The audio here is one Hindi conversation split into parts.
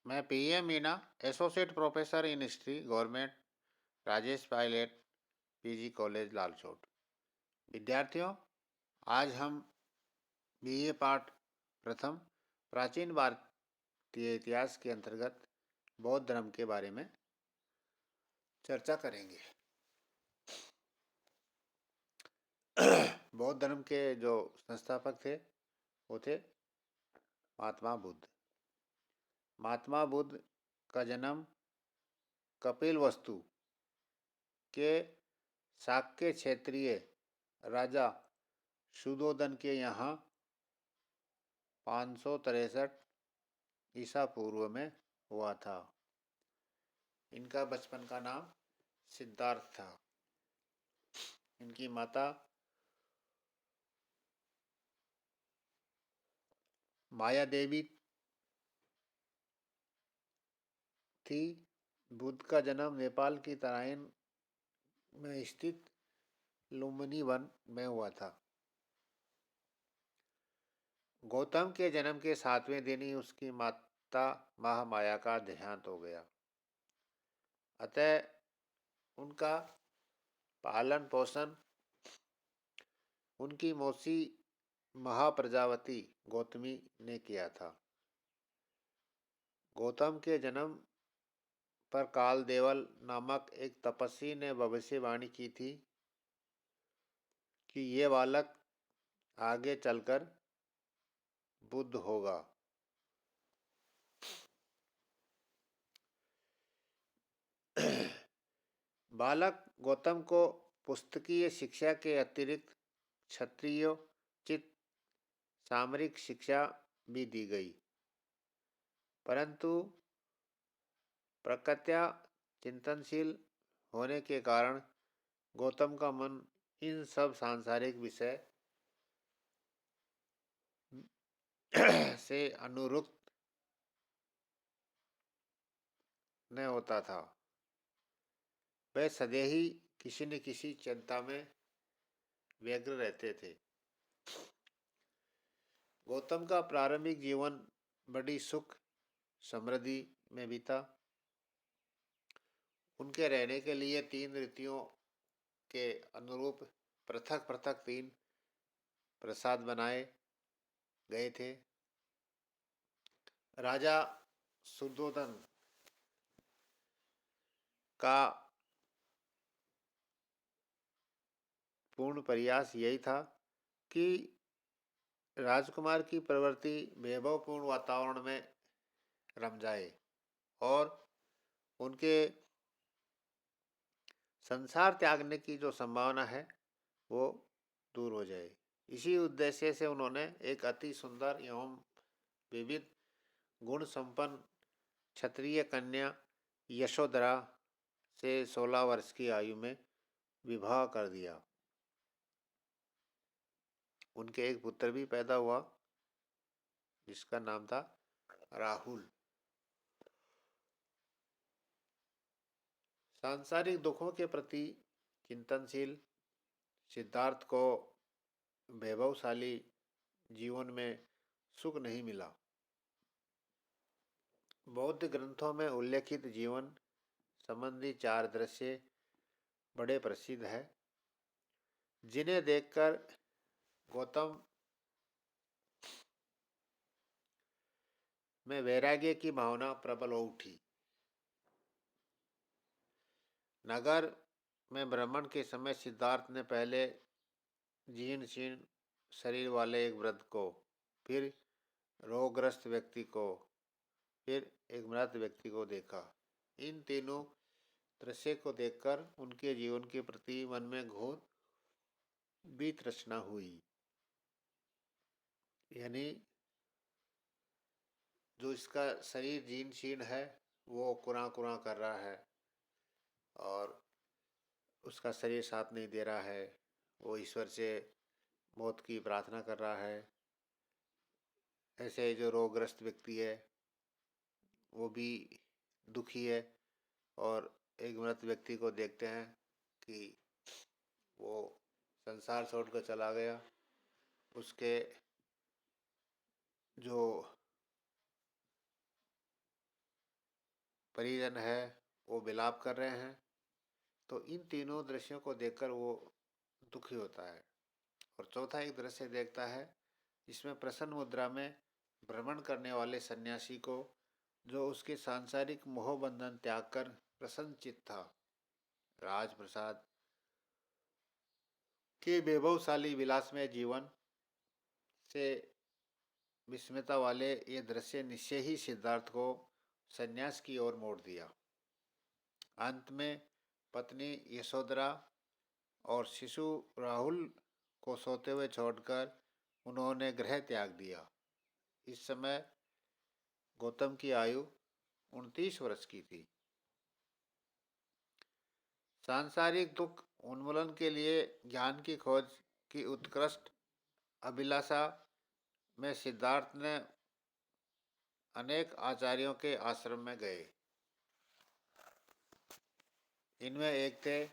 मैं PM Meena, associate professor in history, government Rajesh Pilot, PG college Lalsot. विद्यार्थियों, आज हम बीए पाठ प्रथम प्राचीन भारतीय इतिहास के अंतर्गत बौद्ध धर्म के बारे में चर्चा करेंगे। बौद्ध धर्म के जो संस्थापक थे वो थे महात्मा बुद्ध। महात्मा बुद्ध का जन्म कपिलवस्तु के शाक्य क्षेत्रीय राजा शुद्धोधन के यहाँ 563 ईसा पूर्व में हुआ था। इनका बचपन का नाम सिद्धार्थ था। इनकी माता माया देवी थी। बुद्ध का जन्म नेपाल की तराइन में स्थित लुम्बिनी वन में हुआ था। गौतम के जन्म के 7वें दिन ही उसकी माता महामाया का देहांत हो गया। अतः उनका पालन पोषण उनकी मौसी महाप्रजावती गौतमी ने किया था। गौतम के जन्म पर काल देवल नामक एक तपस्वी ने भविष्यवाणी की थी कि ये बालक आगे चलकर बुद्ध होगा। बालक गौतम को पुस्तकीय शिक्षा के अतिरिक्त क्षत्रियोचित सामरिक शिक्षा भी दी गई, परंतु प्रकृत्या चिंतनशील होने के कारण गौतम का मन इन सब सांसारिक विषय से अनुरुक्त न होता था। वह सदैव ही किसी न किसी चिंता में व्यग्र रहते थे। गौतम का प्रारंभिक जीवन बड़ी सुख समृद्धि में बीता। उनके रहने के लिए 3 ऋतुओं के अनुरूप पृथक पृथक 3 प्रसाद बनाए गए थे। राजा शुद्धोधन का पूर्ण प्रयास यही था कि राजकुमार की प्रवृत्ति वैभवपूर्ण वातावरण में रम जाए और उनके संसार त्यागने की जो संभावना है वो दूर हो जाए। इसी उद्देश्य से उन्होंने एक अति सुंदर एवं विविध गुण संपन्न क्षत्रिय कन्या यशोधरा से 16 वर्ष की आयु में विवाह कर दिया। उनके एक पुत्र भी पैदा हुआ जिसका नाम था राहुल। सांसारिक दुखों के प्रति चिंतनशील सिद्धार्थ को वैभवशाली जीवन में सुख नहीं मिला। बौद्ध ग्रंथों में उल्लेखित जीवन संबंधी 4 दृश्य बड़े प्रसिद्ध हैं, जिन्हें देखकर गौतम में वैराग्य की भावना प्रबल हो उठी। नगर में भ्रमण के समय सिद्धार्थ ने पहले जीर्ण शीर्ण शरीर वाले एक वृद्ध को, फिर रोगग्रस्त व्यक्ति को, फिर एक मृत व्यक्ति को देखा। इन तीनों दृश्य को देखकर उनके जीवन के प्रति मन में घोर वितृष्णा हुई। यानी जो इसका शरीर जीर्ण शीर्ण है वो कुरां कुरां कर रहा है और उसका शरीर साथ नहीं दे रहा है। वो ईश्वर से मौत की प्रार्थना कर रहा है। ऐसे जो रोगग्रस्त व्यक्ति है वो भी दुखी है और एक मृत व्यक्ति को देखते हैं कि वो संसार छोड़कर चला गया। उसके जो परिजन है वो विलाप कर रहे हैं। तो इन तीनों दृश्यों को देखकर वो दुखी होता है। और चौथा एक दृश्य देखता है जिसमें प्रसन्न मुद्रा में भ्रमण करने वाले सन्यासी को, जो उसके सांसारिक मोह बंधन त्याग कर प्रसन्नचित्त था, राजप्रसाद के वैभवशाली विलासमय जीवन से विस्मयता वाले ये दृश्य निश्चय ही सिद्धार्थ को संन्यास की ओर मोड़ दिया। अंत में पत्नी यशोधरा और शिशु राहुल को सोते हुए छोड़कर उन्होंने गृह त्याग दिया। इस समय गौतम की आयु 29 वर्ष की थी। सांसारिक दुख उन्मूलन के लिए ज्ञान की खोज की उत्कृष्ट अभिलाषा में सिद्धार्थ ने अनेक आचार्यों के आश्रम में गए। इनमें एक थे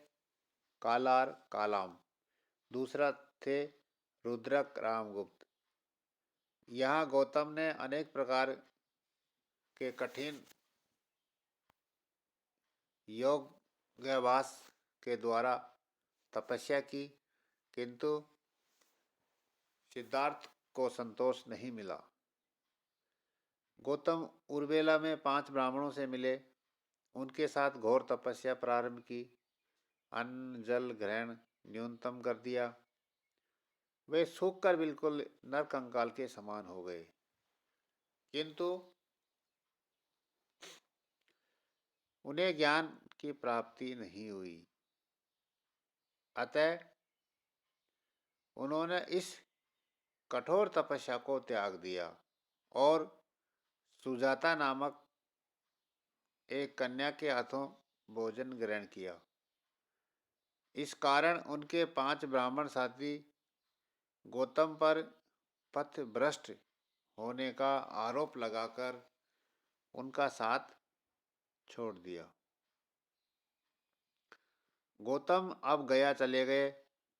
कालार कालाम, दूसरा थे रुद्रक रामगुप्त। यहाँ गौतम ने अनेक प्रकार के कठिन योगाभ्यास के द्वारा तपस्या की, किंतु सिद्धार्थ को संतोष नहीं मिला। गौतम उर्वेला में 5 ब्राह्मणों से मिले, उनके साथ घोर तपस्या प्रारंभ की, अन्न जल ग्रहण न्यूनतम कर दिया। वे सूख कर बिल्कुल नरकंकाल के समान हो गए, किंतु उन्हें ज्ञान की प्राप्ति नहीं हुई। अतः उन्होंने इस कठोर तपस्या को त्याग दिया और सुजाता नामक एक कन्या के हाथों भोजन ग्रहण किया। इस कारण उनके 5 ब्राह्मण साथी गौतम पर पथभ्रष्ट होने का आरोप लगाकर उनका साथ छोड़ दिया। गौतम अब गया चले गए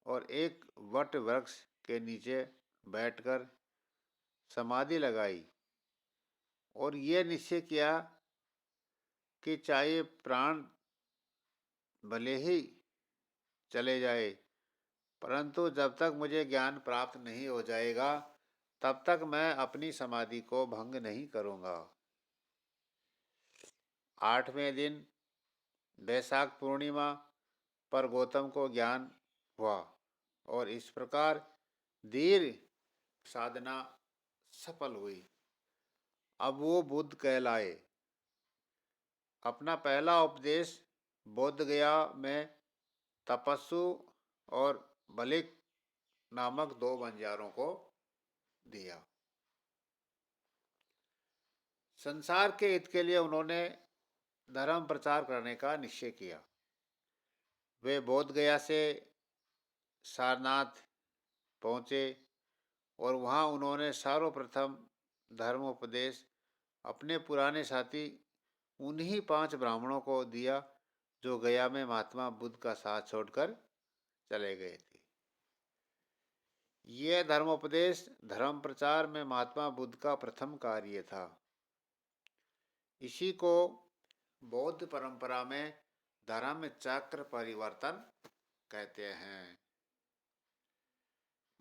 और एक वट वृक्ष के नीचे बैठकर समाधि लगाई और यह निश्चय किया कि चाहे प्राण भले ही चले जाए, परंतु जब तक मुझे ज्ञान प्राप्त नहीं हो जाएगा तब तक मैं अपनी समाधि को भंग नहीं करूँगा। 8वें दिन वैशाख पूर्णिमा पर गौतम को ज्ञान हुआ और इस प्रकार दीर्घ साधना सफल हुई। अब वो बुद्ध कहलाए। अपना पहला उपदेश बोधगया में तपस्सु और बलिक नामक 2 बंजारों को दिया। संसार के हित के लिए उन्होंने धर्म प्रचार करने का निश्चय किया। वे बोधगया से सारनाथ पहुँचे और वहाँ उन्होंने सर्वप्रथम धर्मोपदेश अपने पुराने साथी उन्हीं 5 ब्राह्मणों को दिया जो गया में महात्मा बुद्ध का साथ छोड़कर चले गए थे। यह धर्मोपदेश धर्म प्रचार में महात्मा बुद्ध का प्रथम कार्य था। इसी को बौद्ध परंपरा में धर्म चक्र परिवर्तन कहते हैं।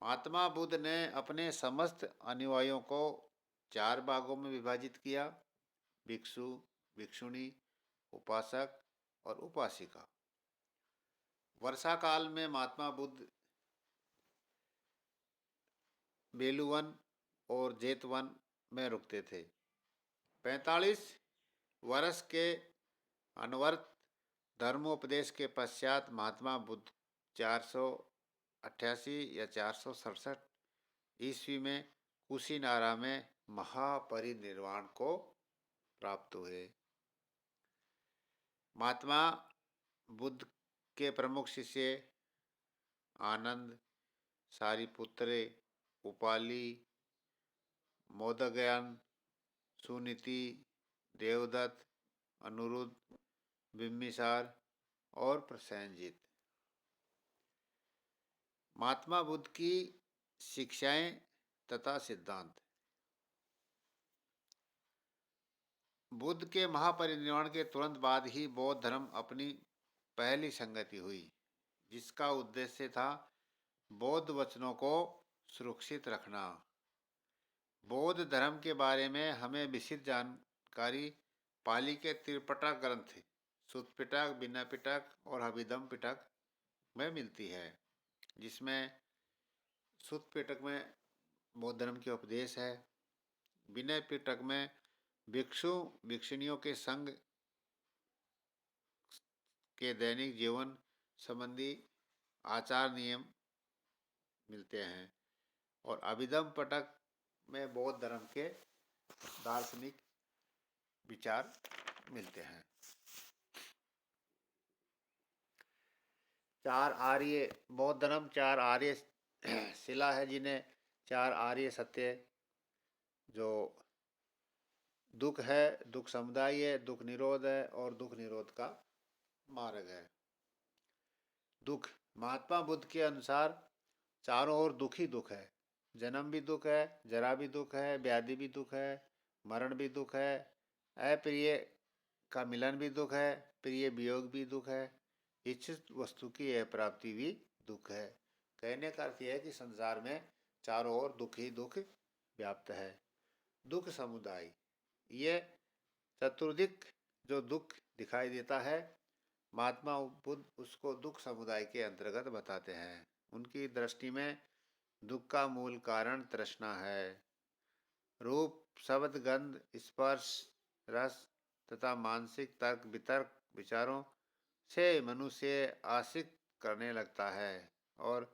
महात्मा बुद्ध ने अपने समस्त अनुयायियों को 4 भागों में विभाजित किया: भिक्षु, भिक्षुणी, उपासक और उपासिका। वर्षा काल में महात्मा बुद्ध बेलुवन और जेतवन में रुकते थे। 45 वर्ष के अनवरत धर्मोपदेश के पश्चात महात्मा बुद्ध 488 या 467 ईस्वी में कुशीनारा में महापरिनिर्वाण को प्राप्त हुए। महात्मा बुद्ध के प्रमुख शिष्य आनंद, सारिपुत्र, उपाली, मोदगयान, सुनीति, देवदत्त, अनुरुद्ध, बिम्बिसार और प्रसेनजित। महात्मा बुद्ध की शिक्षाएं तथा सिद्धांत। बुद्ध के महापरिनिर्वाण के तुरंत बाद ही बौद्ध धर्म अपनी पहली संगति हुई, जिसका उद्देश्य था बौद्ध वचनों को सुरक्षित रखना। बौद्ध धर्म के बारे में हमें विस्तृत जानकारी पाली के त्रिपिटक ग्रंथ सुत्त पिटक, विनय पिटक और अभिधम्म पिटक में मिलती है, जिसमें सुत्त पिटक में बौद्ध धर्म के उपदेश है, विनय पिटक में भिक्षु भिक्षुणियों के संग के दैनिक जीवन संबंधी आचार नियम मिलते हैं, और अभिधम्म पिटक में बौद्ध धर्म के दार्शनिक विचार मिलते हैं। चार आर्य बौद्ध धर्म चार आर्य शिला है, जिन्हें चार आर्य सत्य जो दुख है, दुख समुदाय है, दुख निरोध है और दुख निरोध का मार्ग है। दुख महात्मा बुद्ध के अनुसार चारों ओर दुख ही दुख है। जन्म भी दुख है, जरा भी दुख है, व्याधि भी दुख है, मरण भी दुख है, अप्रिय का मिलन भी दुख है, प्रिय वियोग भी दुख है, इच्छित वस्तु की अप्राप्ति भी दुख है। कहने का अर्थ यह है कि संसार में चारों ओर दुख ही दुख व्याप्त है। दुख समुदाय, ये चतुर्दिक जो दुख दिखाई देता है, महात्मा बुद्ध उसको दुख समुदाय के अंतर्गत बताते हैं। उनकी दृष्टि में दुख का मूल कारण तृष्णा है। रूप, शब्द, गंध, स्पर्श, रस तथा मानसिक तर्क वितर्क विचारों से मनुष्य आशिक करने लगता है और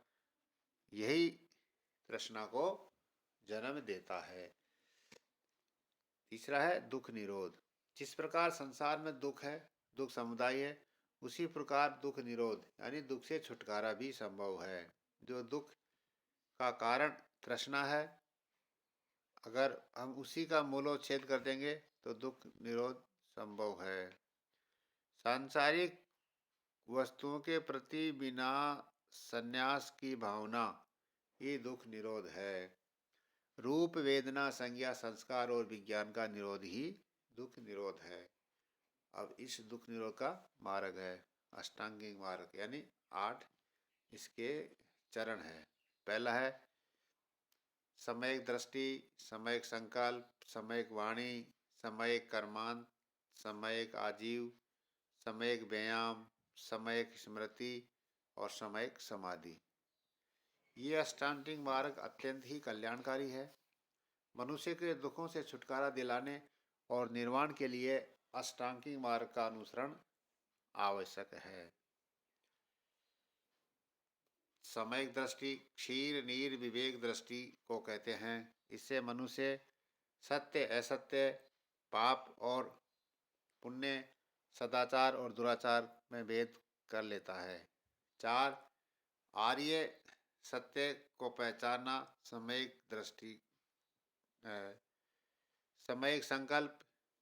यही तृष्णा को जन्म देता है। तीसरा है दुख निरोध। जिस प्रकार संसार में दुख है, दुख समुदाय है, उसी प्रकार दुख निरोध यानी दुख से छुटकारा भी संभव है। जो दुख का कारण तृष्णा है, अगर हम उसी का मूलोच्छेद कर देंगे तो दुख निरोध संभव है। सांसारिक वस्तुओं के प्रति बिना संन्यास की भावना, ये दुख निरोध है। रूप, वेदना, संज्ञा, संस्कार और विज्ञान का निरोध ही दुख निरोध है। अब इस दुख निरोध का मार्ग है अष्टांगिक मार्ग, यानी 8 इसके चरण है। पहला है समयक दृष्टि, समयक संकल्प, समयक वाणी, समयक कर्मांत, समयक आजीव, समयक व्यायाम, समयक स्मृति और समयक समाधि। ये अष्टांगिक मार्ग अत्यंत ही कल्याणकारी है। मनुष्य के दुखों से छुटकारा दिलाने और निर्वाण के लिए अष्टांगिक मार्ग का अनुसरण आवश्यक है। समयक दृष्टि क्षीर नीर विवेक दृष्टि को कहते हैं। इससे मनुष्य सत्य असत्य, पाप और पुण्य, सदाचार और दुराचार में भेद कर लेता है। 4 आर्य सत्य को पहचानना समयक दृष्टि है। समयक संकल्प,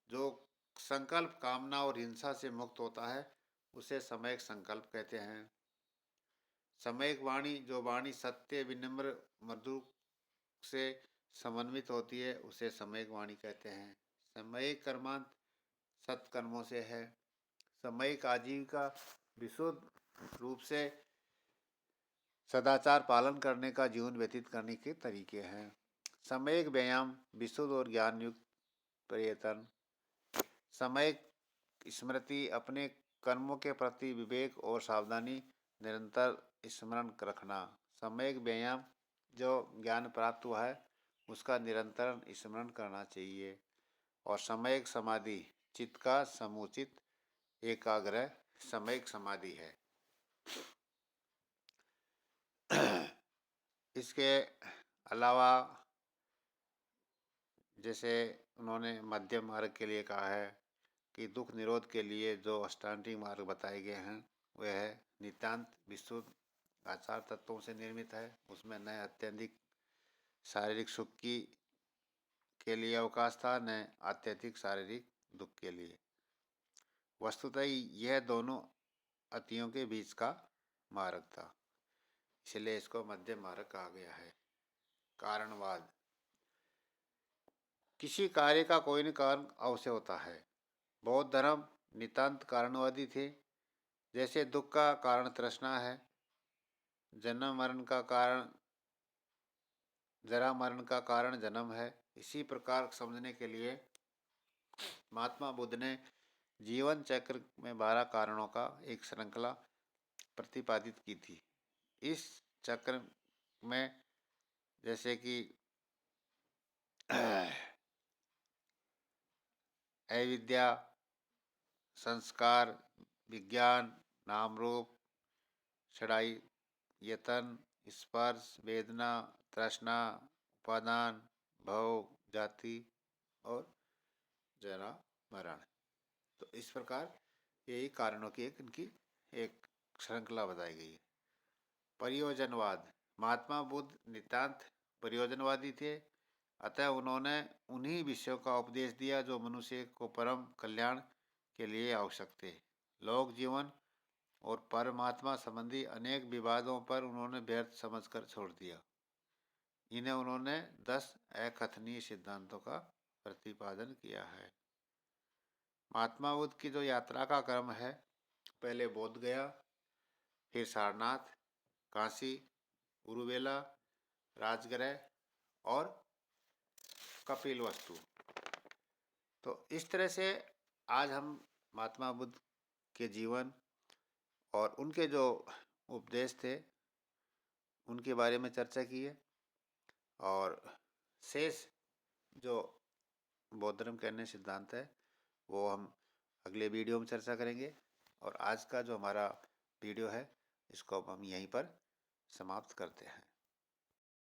जो संकल्प कामना और हिंसा से मुक्त होता है, उसे समयक संकल्प कहते हैं। समयक वाणी, जो वाणी सत्य, विनम्र, मधुर से समन्वित होती है, उसे समयक वाणी कहते हैं। समयक कर्मांत सत्कर्मों से है। समयक आजीविका विशुद्ध रूप से सदाचार पालन करने का जीवन व्यतीत करने के तरीके हैं। समयक व्यायाम विशुद्ध और ज्ञान युक्त प्रयत्न। समयक स्मृति, अपने कर्मों के प्रति विवेक और सावधानी निरंतर स्मरण रखना। समयक व्यायाम, जो ज्ञान प्राप्त हुआ है उसका निरंतर स्मरण करना चाहिए। और समयक समाधि, चित्त का समुचित एकाग्र समयक समाधि है। इसके अलावा जैसे उन्होंने मध्यम मार्ग के लिए कहा है कि दुख निरोध के लिए जो अष्टांगिक मार्ग बताए गए हैं वह है नितांत विशुद्ध आचार तत्वों से निर्मित है। उसमें न अत्यधिक शारीरिक सुख की के लिए अवकाश था, न अत्यधिक शारीरिक दुख के लिए। वस्तुतः यह दोनों अतियों के बीच का मार्ग था, इसलिए इसको मध्यम मार्ग कहा गया है। कारणवाद, किसी कार्य का कोई न कारण अवश्य होता है। बौद्ध धर्म नितांत कारणवादी थे। जैसे दुख का कारण तृष्णा है, जन्म मरण का कारण जरा मरण का कारण जन्म है, इसी प्रकार समझने के लिए महात्मा बुद्ध ने जीवन चक्र में 12 कारणों का एक श्रृंखला प्रतिपादित की थी। इस चक्र में जैसे कि अविद्या, संस्कार, विज्ञान, नाम रूप, छड़ाई, यतन, स्पर्श, वेदना, तृष्णा, उपादान, भव, जाति और जरा मरण। तो इस प्रकार यही कारणों की एक इनकी एक श्रृंखला बताई गई है। प्रयोजनवाद, महात्मा बुद्ध नितांत प्रयोजनवादी थे, अतः उन्होंने उन्हीं विषयों का उपदेश दिया जो मनुष्य को परम कल्याण के लिए आवश्यक थे। लोक जीवन और परमात्मा संबंधी अनेक विवादों पर उन्होंने व्यर्थ समझकर छोड़ दिया। इन्हें उन्होंने 10 अकथनीय सिद्धांतों का प्रतिपादन किया है। महात्मा बुद्ध की जो यात्रा का क्रम है, पहले बोध गया, फिर सारनाथ, काशी, उरुवेला, राजगृह और कपिल वस्तु। तो इस तरह से आज हम महात्मा बुद्ध के जीवन और उनके जो उपदेश थे उनके बारे में चर्चा की है, और शेष जो बौद्ध धर्म के अन्य सिद्धांत है वो हम अगले वीडियो में चर्चा करेंगे। और आज का जो हमारा वीडियो है इसको अब हम यहीं पर समाप्त करते हैं।